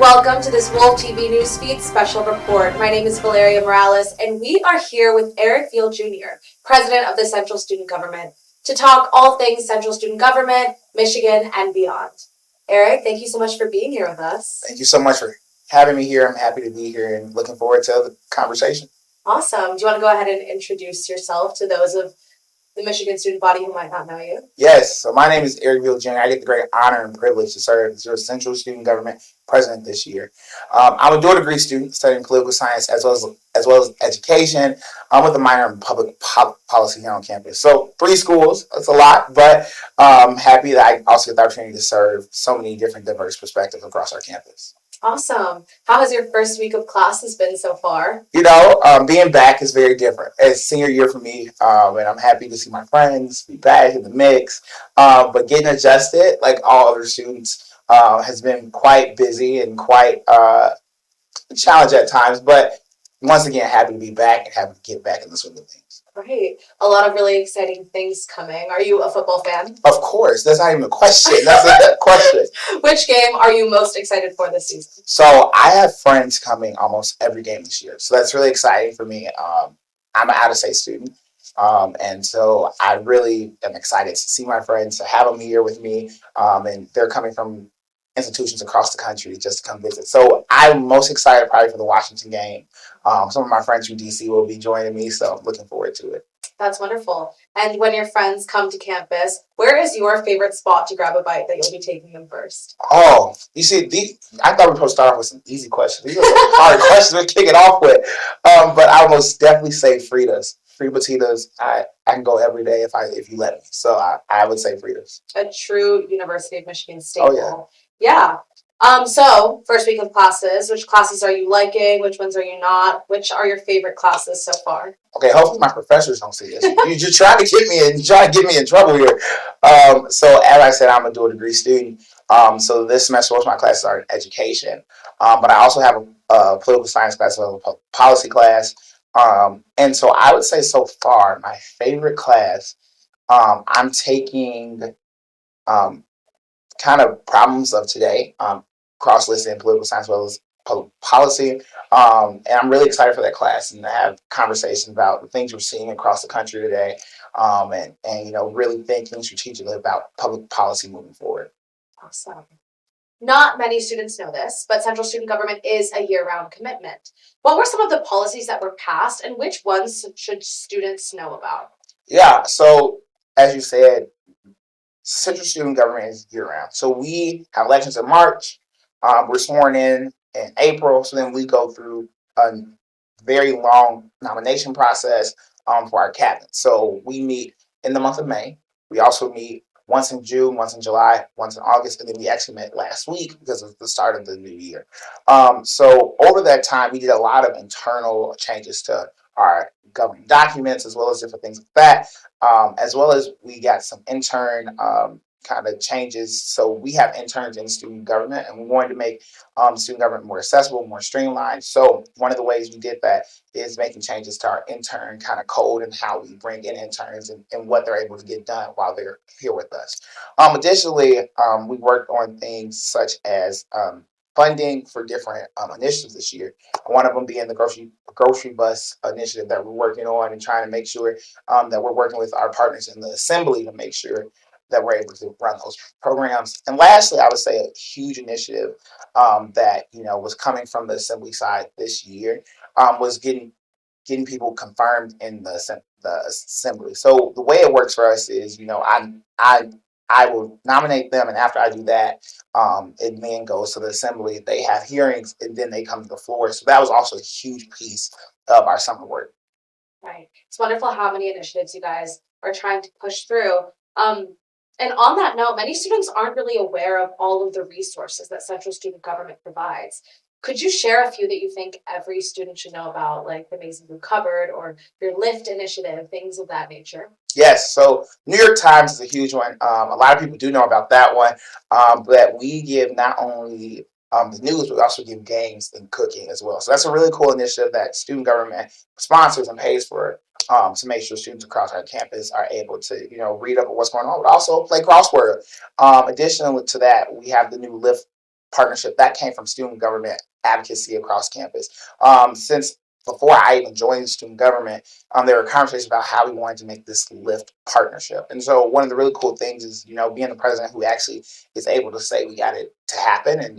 Welcome to this Wolf TV Newsfeed special report. My name is Valeria Morales, and we are here with Eric Veal Jr., President of the Central Student Government, to talk all things Central Student Government, Michigan, and beyond. Eric, thank you so much for being here with us. Thank you so much for having me here. I'm happy to be here and looking forward to the conversation. Awesome. Do you want to go ahead and introduce yourself to those of the Michigan student body who might not know you? Yes, so my name is Eric Veal Jr. I get the great honor and privilege to serve as your Central Student Government President this year. I'm a dual degree student studying political science as well as education. I'm with a minor in public policy here on campus. So 3 schools, that's a lot, but I'm happy that I also get the opportunity to serve so many different diverse perspectives across our campus. Awesome. How has your first week of classes been so far? Being back is very different. It's senior year for me, and I'm happy to see my friends, be back in the mix. But getting adjusted, like all other students, has been quite busy and quite a challenge at times. But once again, happy to be back and happy to get back in the swing of things. Great. A lot of really exciting things coming. Are you a football fan? Of course. That's not even a question. That's a question. Which game are you most excited for this season? So I have friends coming almost every game this year. So that's really exciting for me. I'm an out-of-state student. And so I really am excited to see my friends, to have them here with me. And they're coming from institutions across the country just to come visit. So I'm most excited probably for the Washington game. Some of my friends from DC will be joining me, so I'm looking forward to it. That's wonderful. And when your friends come to campus, where is your favorite spot to grab a bite that you'll be taking them first? Oh, you see, I thought we were supposed to start off with some easy questions. These are some hard questions to kick it off with. But I will most definitely say Frida's. Fritas, I can go every day if you let me. So I would say Fritas. A true University of Michigan staple. Oh, yeah. So first week of classes, which classes are you liking? Which ones are you not? Which are your favorite classes so far? Okay, hopefully my professors don't see this. You're just trying to get me in trouble here. So as I said, I'm a dual degree student. So this semester most of my classes are in education. But I also have a political science class, a policy class. And so I would say so far my favorite class, I'm taking kind of problems of today, cross-listed in political science as well as public policy. And I'm really excited for that class and to have conversations about the things we're seeing across the country today, and really thinking strategically about public policy moving forward. Awesome. Not many students know this, but Central Student Government is a year-round commitment. What were some of the policies that were passed, and which ones should students know about? Yeah, so as you said, Central Student Government is year-round. So we have elections in March. We're sworn in April. So then we go through a very long nomination process for our cabinet. So we meet in the month of May. We also meet once in June, once in July, once in August, and then we actually met last week because of the start of the new year. So over that time, we did a lot of internal changes to our governing documents as well as different things like that, as well as we got some intern kind of changes. So we have interns in student government, and we wanted to make student government more accessible, more streamlined. So one of the ways we did that is making changes to our intern kind of code and how we bring in interns and what they're able to get done while they're here with us. Additionally, we worked on things such as funding for different initiatives this year. One of them being the grocery bus initiative that we're working on and trying to make sure that we're working with our partners in the assembly to make sure that we're able to run those programs. And lastly, I would say a huge initiative that was coming from the assembly side this year was getting people confirmed in the assembly. So the way it works for us is, I will nominate them, and after I do that, it then goes to the assembly. They have hearings, and then they come to the floor. So that was also a huge piece of our summer work. Right. It's wonderful how many initiatives you guys are trying to push through. And on that note, many students aren't really aware of all of the resources that Central Student Government provides. Could you share a few that you think every student should know about, like the Amazing Blue Cupboard or your Lift initiative, things of that nature? Yes, so New York Times is a huge one. A lot of people do know about that one, but we give not only the news, but we also give games and cooking as well. So that's a really cool initiative that student government sponsors and pays for, to make sure students across our campus are able to, read up on what's going on, but also play crossword. Additionally to that, we have the new Lift partnership that came from student government advocacy across campus. Since before I even joined student government, there were conversations about how we wanted to make this lift partnership. And so one of the really cool things is, being the president who actually is able to say we got it to happen and,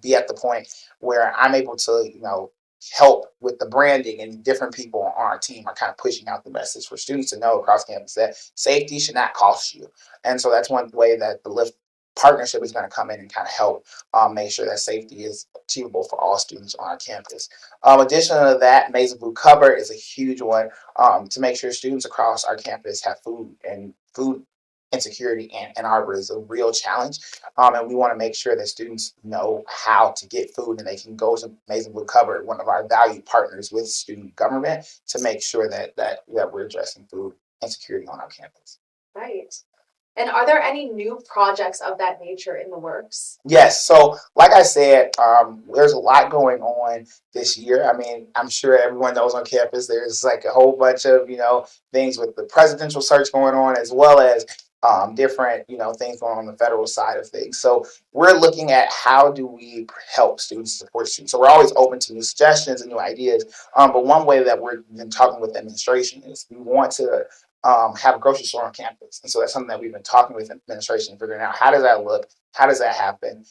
be at the point where I'm able to, help with the branding, and different people on our team are kind of pushing out the message for students to know across campus that safety should not cost you. And so that's one way that the lift partnership is going to come in and kind of help make sure that safety is achievable for all students on our campus. Addition to that, Maize and Blue Cover is a huge one to make sure students across our campus have food, and food insecurity in Ann Arbor is a real challenge. And we want to make sure that students know how to get food, and they can go to Maize and Blue Cover, one of our valued partners with student government, to make sure that we're addressing food insecurity on our campus. Right. And are there any new projects of that nature in the works? Yes. So, like I said, there's a lot going on this year. I mean, I'm sure everyone knows on campus there's like a whole bunch of things with the presidential search going on, as well as different things going on the federal side of things. So we're looking at how do we help students, support students. So we're always open to new suggestions and new ideas. But one way that we've been talking with administration is we want to have a grocery store on campus. And so that's something that we've been talking with administration and figuring out how does that look, how does that happen,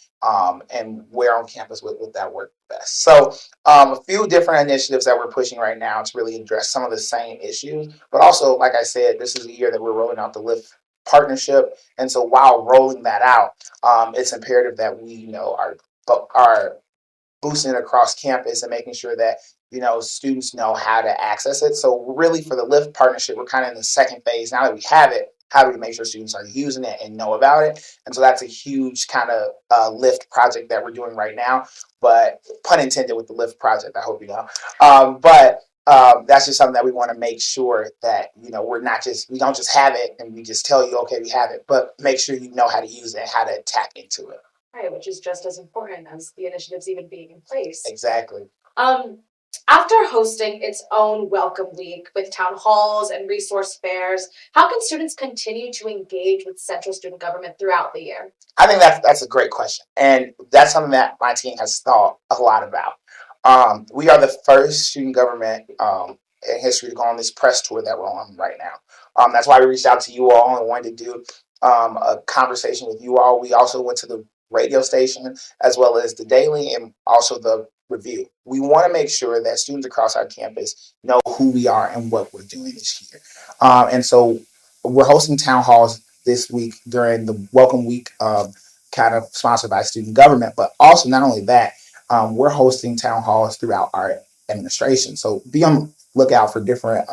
and where on campus would that work best. So a few different initiatives that we're pushing right now to really address some of the same issues. But also, like I said, this is a year that we're rolling out the LIFT partnership. And so while rolling that out, it's imperative that we are boosting it across campus and making sure that students know how to access it. So really, for the LIFT partnership, we're kind of in the second phase. Now that we have it, how do we make sure students are using it and know about it? And so that's a huge kind of LIFT project that we're doing right now. But pun intended with the LIFT project, I hope you know. But that's just something that we want to make sure that we don't just have it and we just tell you, okay, we have it, but make sure you know how to use it and how to tap into it. Right, which is just as important as the initiatives even being in place. Exactly. After hosting its own Welcome Week with town halls and resource fairs, how can students continue to engage with central student government throughout the year? I think that's a great question, and that's something that my team has thought a lot about. We are the first student government in history to go on this press tour that we're on right now. That's why we reached out to you all and wanted to do a conversation with you all. We also went to the radio station as well as the Daily and also the Review. We want to make sure that students across our campus know who we are and what we're doing this year. And so we're hosting town halls this week during the Welcome Week, kind of sponsored by student government. But also, not only that, we're hosting town halls throughout our administration. So be on lookout for different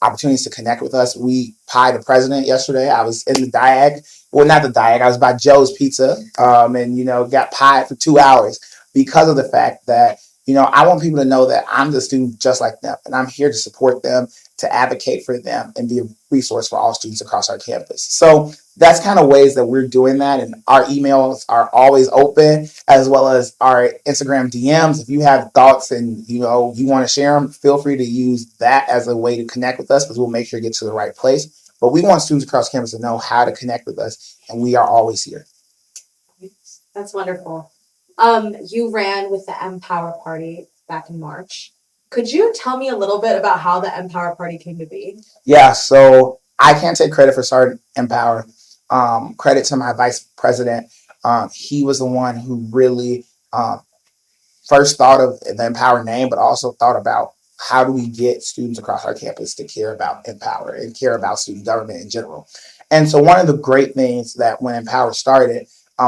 opportunities to connect with us. We pied the president yesterday. I was in the Diag. Well, not the Diag. I was by Joe's Pizza, and got pied for 2 hours because of the fact that I want people to know that I'm the student just like them, and I'm here to support them, to advocate for them, and be a resource for all students across our campus. So that's kind of ways that we're doing that, and our emails are always open, as well as our Instagram DMs. If you have thoughts and you want to share them, feel free to use that as a way to connect with us, because we'll make sure it gets to the right place. But we want students across campus to know how to connect with us, and we are always here. That's wonderful. You ran with the Empower Party back in March. Could you tell me a little bit about how the Empower Party came to be? Yeah, so I can't take credit for starting Empower. Credit to my vice president. He was the one who really first thought of the Empower name, but also thought about how do we get students across our campus to care about Empower and care about student government in general. And so one of the great things that when Empower started,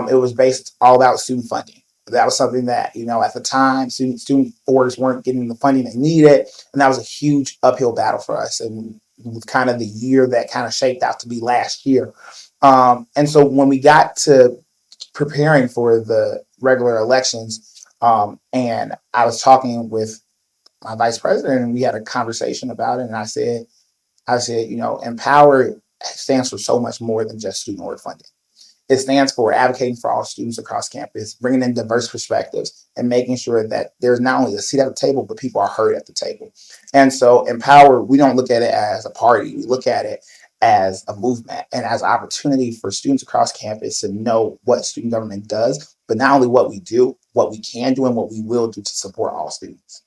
it was based all about student funding. That was something that, at the time, student boards weren't getting the funding they needed. And that was a huge uphill battle for us. And it was kind of the year that kind of shaped out to be last year. And so when we got to preparing for the regular elections, and I was talking with my vice president, and we had a conversation about it. And I said, Empower stands for so much more than just student org funding. It stands for advocating for all students across campus, bringing in diverse perspectives, and making sure that there's not only a seat at the table, but people are heard at the table. And so Empower, we don't look at it as a party. We look at it as a movement and as an opportunity for students across campus to know what student government does, but not only what we do, what we can do and what we will do to support all students.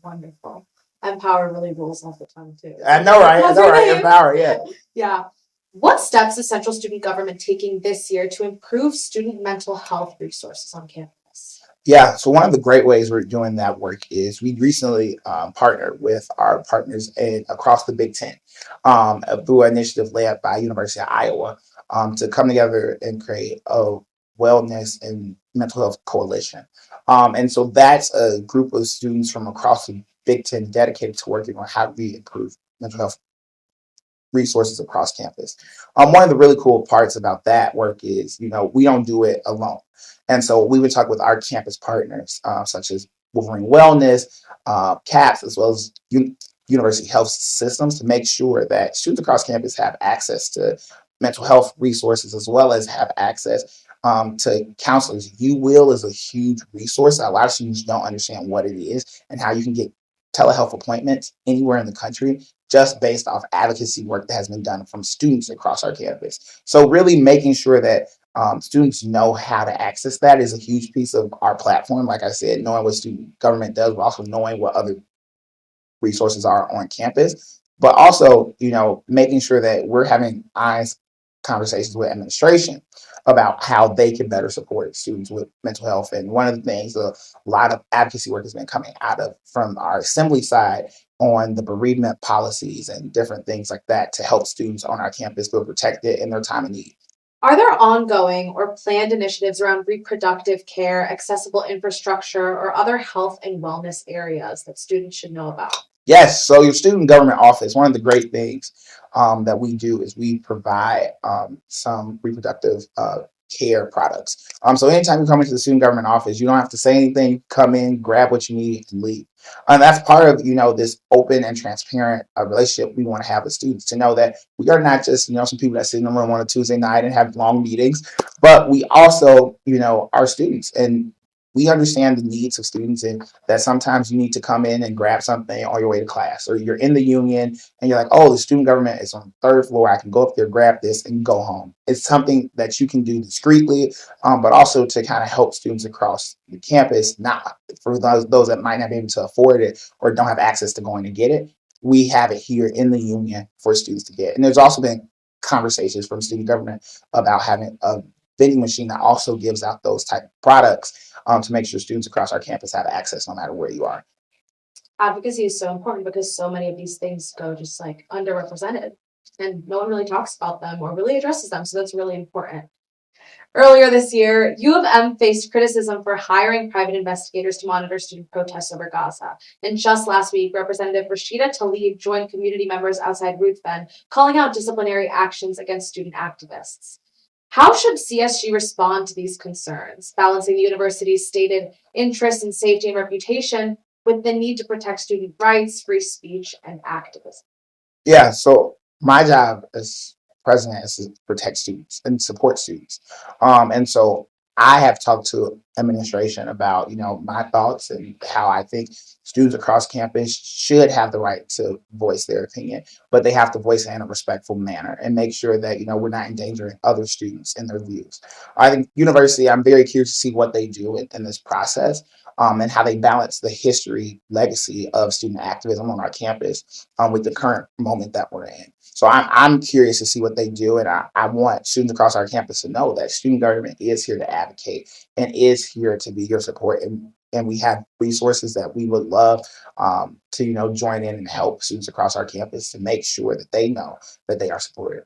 Wonderful. Empower really rolls off the tongue too. I know, right? I know, right? Empower, yeah. Yeah. What steps is central student government taking this year to improve student mental health resources on campus? Yeah, so one of the great ways we're doing that work is we recently partnered with our partners across the Big Ten through an initiative led by University of Iowa to come together and create a wellness and mental health coalition. And so that's a group of students from across the Big Ten dedicated to working on how do we improve mental health resources across campus. One of the really cool parts about that work is, we don't do it alone. And so we would talk with our campus partners, such as Wolverine Wellness, CAPS, as well as University Health Systems to make sure that students across campus have access to mental health resources as well as have access to counselors. UWIL is a huge resource. A lot of students don't understand what it is and how you can get telehealth appointments anywhere in the country just based off advocacy work that has been done from students across our campus. So really making sure that students know how to access that is a huge piece of our platform. Like I said, knowing what student government does, but also knowing what other resources are on campus, but also, making sure that we're having honest conversations with administration about how they can better support students with mental health. And one of the things a lot of advocacy work has been coming out of from our assembly side on the bereavement policies and different things like that to help students on our campus feel protected in their time of need. Are there ongoing or planned initiatives around reproductive care, accessible infrastructure, or other health and wellness areas that students should know about? Yes, so your student government office, one of the great things that we do is we provide some reproductive care products. So anytime you come into the student government office, you don't have to say anything, come in, grab what you need, and leave. And that's part of, this open and transparent relationship we want to have with students to know that we are not just, some people that sit in the room on a Tuesday night and have long meetings, but we also, are students and we understand the needs of students and that sometimes you need to come in and grab something on your way to class, or you're in the union and you're like, oh, the student government is on the third floor. I can go up there, grab this, and go home. It's something that you can do discreetly, but also to kind of help students across the campus, not for those that might not be able to afford it or don't have access to going to get it. We have it here in the union for students to get. And there's also been conversations from student government about having a vending machine that also gives out those type of products to make sure students across our campus have access no matter where you are. Advocacy is so important because so many of these things go just like underrepresented and no one really talks about them or really addresses them. So that's really important. Earlier this year, U of M faced criticism for hiring private investigators to monitor student protests over Gaza. And just last week, Representative Rashida Tlaib joined community members outside Ruthven, calling out disciplinary actions against student activists. How should CSG respond to these concerns, balancing the university's stated interest in safety and reputation with the need to protect student rights, free speech, and activism? Yeah, so my job as president is to protect students and support students. And so I have talked to administration about, my thoughts and how I think students across campus should have the right to voice their opinion, but they have to voice it in a respectful manner and make sure that, we're not endangering other students in their views. I think university, I'm very curious to see what they do in this process. And how they balance the history legacy of student activism on our campus with the current moment that we're in. So I'm curious to see what they do, and I want students across our campus to know that student government is here to advocate and is here to be your support, and we have resources that we would love to join in and help students across our campus to make sure that they know that they are supported.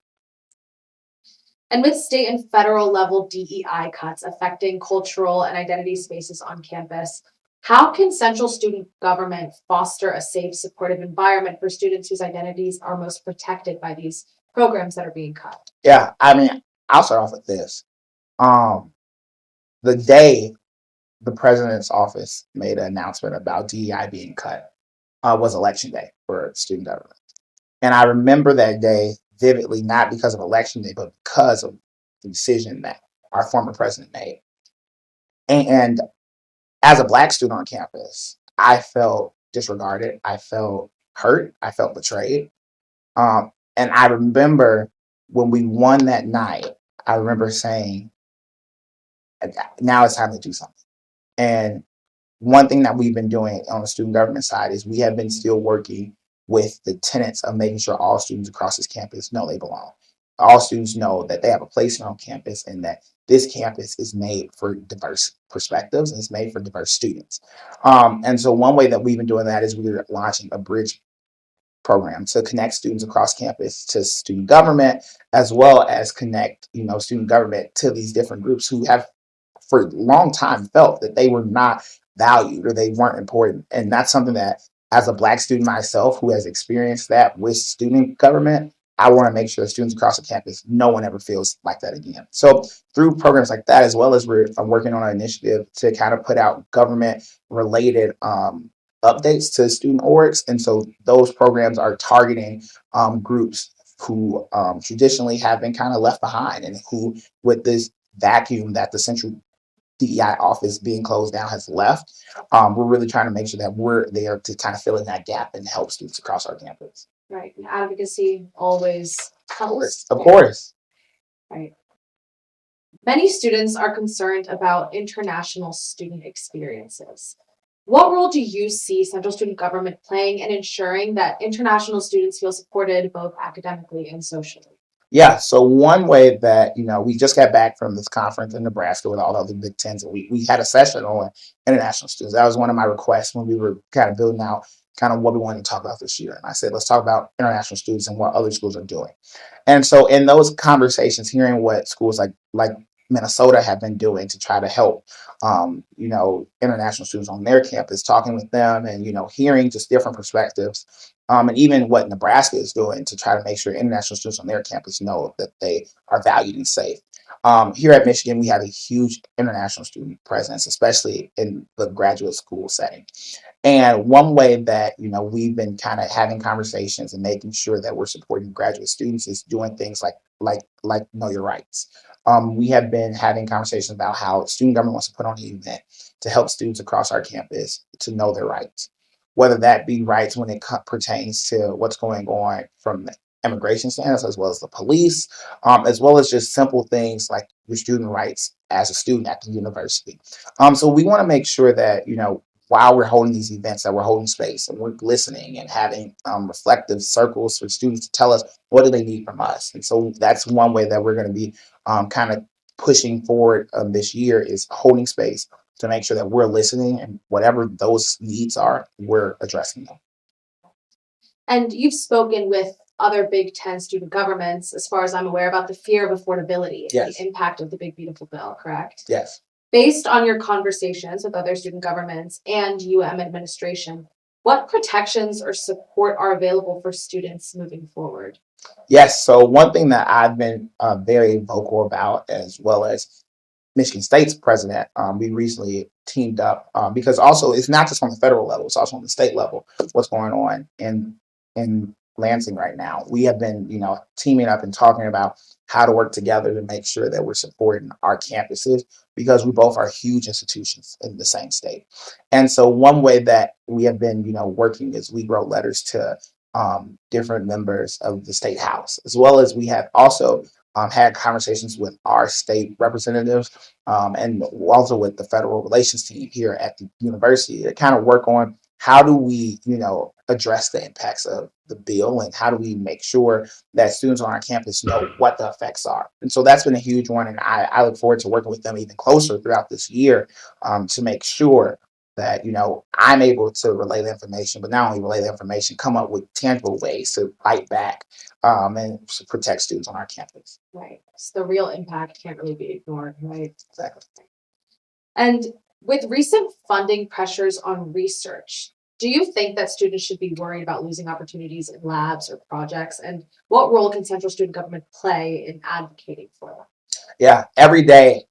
And with state and federal level DEI cuts affecting cultural and identity spaces on campus, how can central student government foster a safe, supportive environment for students whose identities are most protected by these programs that are being cut? Yeah, I mean, I'll start off with this. Um, the day the president's office made an announcement about DEI being cut was election day for student government. And I remember that day vividly, not because of election day, but because of the decision that our former president made. And as a Black student on campus, I felt disregarded. I felt hurt. I felt betrayed. And I remember when we won that night, I remember saying, now it's time to do something. And one thing that we've been doing on the student government side is we have been still working with the tenets of making sure all students across this campus know they belong. All students know that they have a place on campus and that this campus is made for diverse perspectives and it's made for diverse students. And so one way that we've been doing that is we're launching a bridge program to connect students across campus to student government, as well as connect, student government to these different groups who have for a long time felt that they were not valued or they weren't important. And that's something that, as a Black student myself who has experienced that with student government, I want to make sure that students across the campus, no one ever feels like that again. So through programs like that, as well as I'm working on an initiative to kind of put out government related updates to student orgs. And so those programs are targeting groups who traditionally have been kind of left behind and who, with this vacuum that the central DEI office being closed down has left, we're really trying to make sure that we're there to kind of fill in that gap and help students across our campus. Right. And advocacy always helps. Of course. Right. Many students are concerned about international student experiences. What role do you see central student government playing in ensuring that international students feel supported both academically and socially? Yeah, so one way that, we just got back from this conference in Nebraska with all the other Big Tens, and we had a session on international students. That was one of my requests when we were kind of building out kind of what we wanted to talk about this year. And I said, let's talk about international students and what other schools are doing. And so in those conversations, hearing what schools like Minnesota have been doing to try to help international students on their campus, talking with them and, hearing just different perspectives. And even what Nebraska is doing to try to make sure international students on their campus know that they are valued and safe. Here at Michigan, we have a huge international student presence, especially in the graduate school setting. And one way that we've been kind of having conversations and making sure that we're supporting graduate students is doing things like know your rights. We have been having conversations about how student government wants to put on an event to help students across our campus to know their rights, whether that be rights when it pertains to what's going on from the immigration standards, as well as the police, as well as just simple things like your student rights as a student at the university. So we want to make sure that while we're holding these events, that we're holding space and we're listening and having reflective circles for students to tell us what do they need from us. And so that's one way that we're going to be kind of pushing forward this year is holding space to make sure that we're listening and whatever those needs are, we're addressing them. And you've spoken with other Big Ten student governments, as far as I'm aware, about the fear of affordability and Yes. the impact of the Big Beautiful Bill, correct? Yes. Based on your conversations with other student governments and administration, what protections or support are available for students moving forward? Yes. So one thing that I've been very vocal about, as well as Michigan State's president, we recently teamed up because also it's not just on the federal level; it's also on the state level. What's going on in Lansing right now? We have been, teaming up and talking about how to work together to make sure that we're supporting our campuses because we both are huge institutions in the same state. And so one way that we have been, working is we wrote letters to different members of the state house, as well as we have also had conversations with our state representatives and also with the federal relations team here at the university to kind of work on how do we, address the impacts of the bill and how do we make sure that students on our campus know what the effects are. And so that's been a huge one. And I look forward to working with them even closer throughout this year to make sure that I'm able to relay the information, but not only relay the information, come up with tangible ways to fight back and to protect students on our campus. Right. So the real impact can't really be ignored, right? Exactly. And with recent funding pressures on research, do you think that students should be worried about losing opportunities in labs or projects? And what role can central student government play in advocating for them? Yeah, every day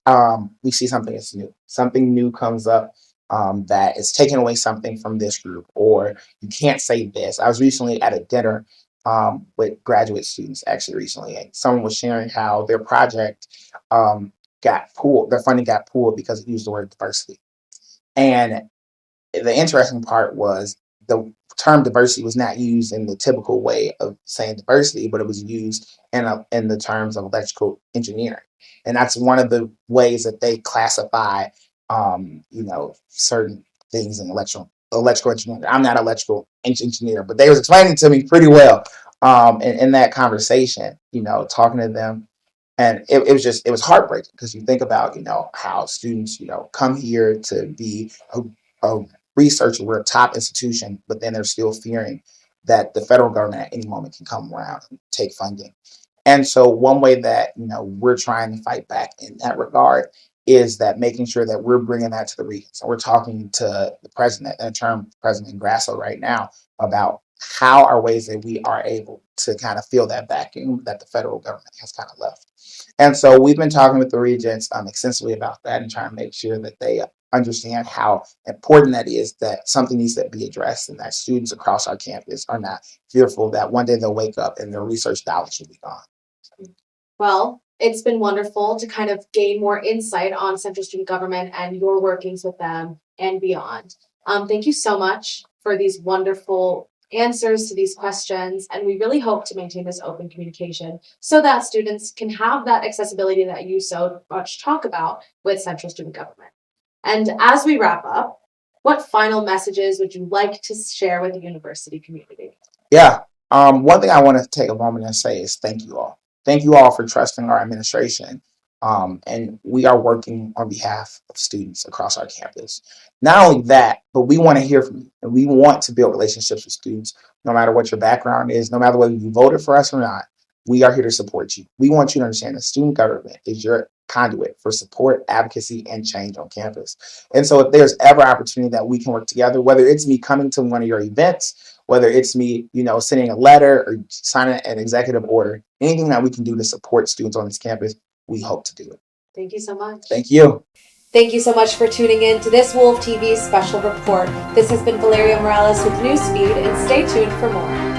we see something that's new. Something new comes up that is taking away something from this group, or you can't say this. I was recently at a dinner with graduate students, actually recently, and someone was sharing how their project got pulled, their funding got pulled because it used the word diversity. And the interesting part was the term diversity was not used in the typical way of saying diversity, but it was used in the terms of electrical engineering, and that's one of the ways that they classify, certain things in electrical engineering. I'm not an electrical engineer, but they was explaining to me pretty well, in that conversation, talking to them. And it was heartbreaking because you think about, how students, come here to be a researcher. We're a top institution, but then they're still fearing that the federal government at any moment can come around and take funding. And so one way that, we're trying to fight back in that regard is that making sure that we're bringing that to the region. So we're talking to the president, interim President Grasso right now, about how are ways that we are able to kind of fill that vacuum that the federal government has kind of left. And so we've been talking with the regents extensively about that and trying to make sure that they understand how important that is, that something needs to be addressed, and that students across our campus are not fearful that one day they'll wake up and their research dollars will be gone. Well, it's been wonderful to kind of gain more insight on Central Student Government and your workings with them and beyond. Thank you so much for these wonderful answers to these questions. And we really hope to maintain this open communication so that students can have that accessibility that you so much talk about with Central Student Government. And as we wrap up, what final messages would you like to share with the university community? Yeah. One thing I want to take a moment and say is thank you all. Thank you all for trusting our administration. And we are working on behalf of students across our campus. Not only that, but we want to hear from you, and we want to build relationships with students, no matter what your background is, no matter whether you voted for us or not. We are here to support you. We want you to understand that student government is your conduit for support, advocacy, and change on campus. And so if there's ever opportunity that we can work together, whether it's me coming to one of your events, whether it's me, sending a letter or signing an executive order, anything that we can do to support students on this campus, we hope to do it. Thank you so much. Thank you. Thank you so much for tuning in to this Wolf TV special report. This has been Valeria Morales with Newsfeed, and stay tuned for more.